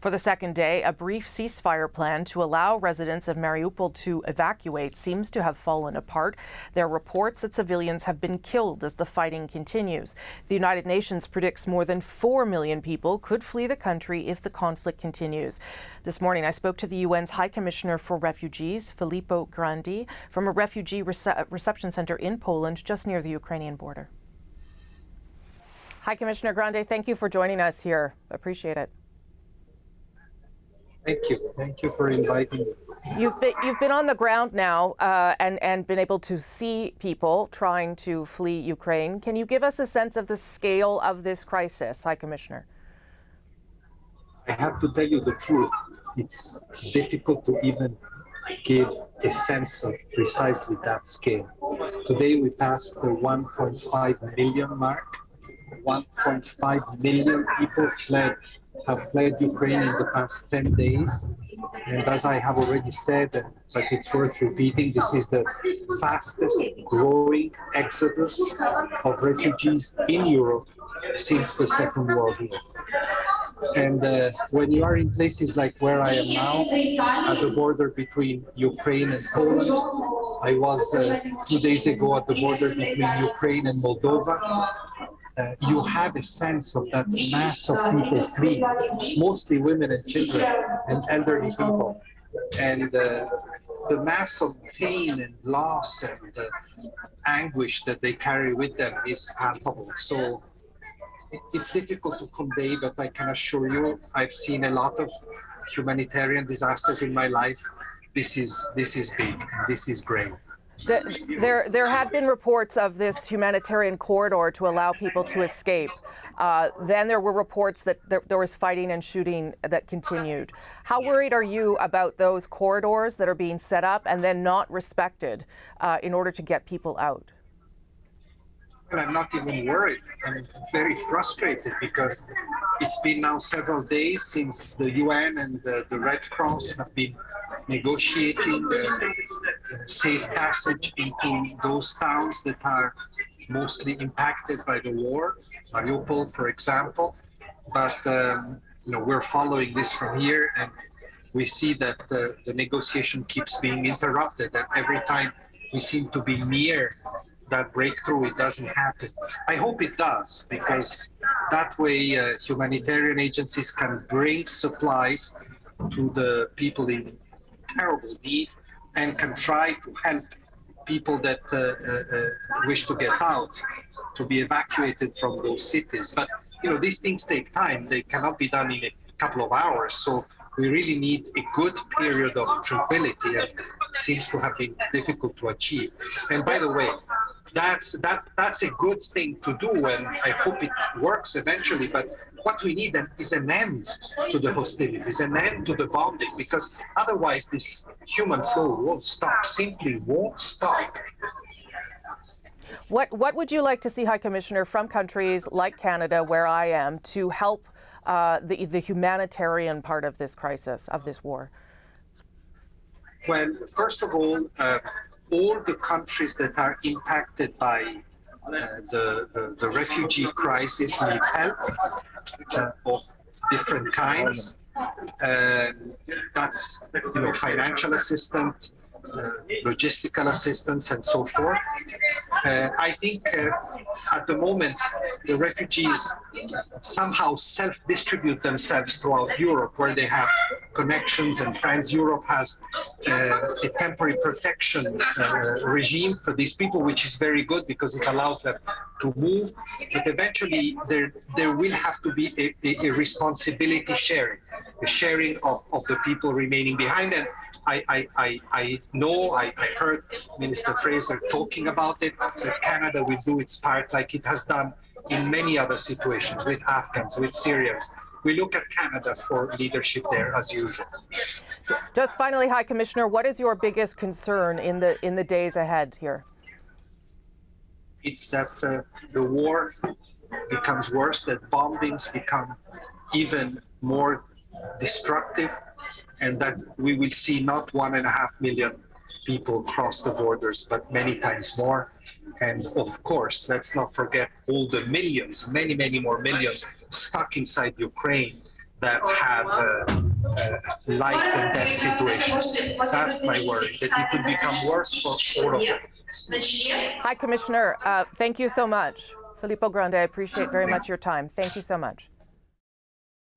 For the second day, a brief ceasefire plan to allow residents of Mariupol to evacuate seems to have fallen apart. There are reports that civilians have been killed as the fighting continues. The United Nations predicts more than 4 million people could flee the country if the conflict continues. This morning, I spoke to the UN's High Commissioner for Refugees, Filippo Grandi, from a refugee reception center in Poland, just near the Ukrainian border. High Commissioner Grandi, thank you for joining us here. Appreciate it. Thank you. Thank you for inviting me. You've been on the ground now and been able to see people trying to flee Ukraine. Can you give us a sense of the scale of this crisis, High Commissioner? I have to tell you the truth. It's difficult to even give a sense of precisely that scale. Today we passed the 1.5 million mark. 1.5 million people have fled Ukraine in the past 10 days. And as I have already said, but it's worth repeating, this is the fastest growing exodus of refugees in Europe since the Second World War. And when you are in places like where I am now, at the border between Ukraine and Poland, I was 2 days ago at the border between Ukraine and Moldova. You have a sense of that mass of people fleeing, mostly women and children and elderly people. And the mass of pain and loss and anguish that they carry with them is palpable. So it's difficult to convey, but I can assure you, I've seen a lot of humanitarian disasters in my life. This is big, and this is grave. There had been reports of this humanitarian corridor to allow people to escape. Then there were reports that there was fighting and shooting that continued. How worried are you about those corridors that are being set up and then not respected in order to get people out? Well, I'm not even worried. I'm very frustrated because it's been now several days since the UN and the Red Cross have been negotiating safe passage into those towns that are mostly impacted by the war, Mariupol, for example. But we're following this from here, and we see that the negotiation keeps being interrupted, and every time we seem to be near that breakthrough, it doesn't happen. I hope it does, because that way humanitarian agencies can bring supplies to the people in terrible need and can try to help people that wish to get out to be evacuated from those cities. But these things take time. They cannot be done in a couple of hours. So we really need a good period of tranquility, and it seems to have been difficult to achieve. And by the way, that's a good thing to do, and I hope it works eventually. But what we need is an end to the hostilities, an end to the bombing, because otherwise this human flow won't stop, simply won't stop. What would you like to see, High Commissioner, from countries like Canada, where I am, to help the humanitarian part of this crisis, of this war? Well, first of all the countries that are impacted by the refugee crisis need help of different kinds. That's financial assistance, logistical assistance, and so forth. I think at the moment the refugees somehow self-distribute themselves throughout Europe, where they have connections and friends. Europe has a temporary protection regime for these people, which is very good because it allows them to move. But eventually there will have to be a responsibility sharing, the sharing of the people remaining behind. And I heard Minister Fraser talking about it, that Canada will do its part like it has done in many other situations with Afghans, with Syrians. We look at Canada for leadership there as usual. Just finally, High Commissioner, what is your biggest concern in the days ahead here? It's that the war becomes worse, that bombings become even more destructive, and that we will see not 1.5 million people cross the borders, but many times more. And of course, let's not forget all the millions, many more millions stuck inside Ukraine that have life and death situations. That's my worry, that it could become worse for all of them. Hi, Commissioner. Thank you so much. Filippo Grandi, I appreciate very much your time. Thank you so much.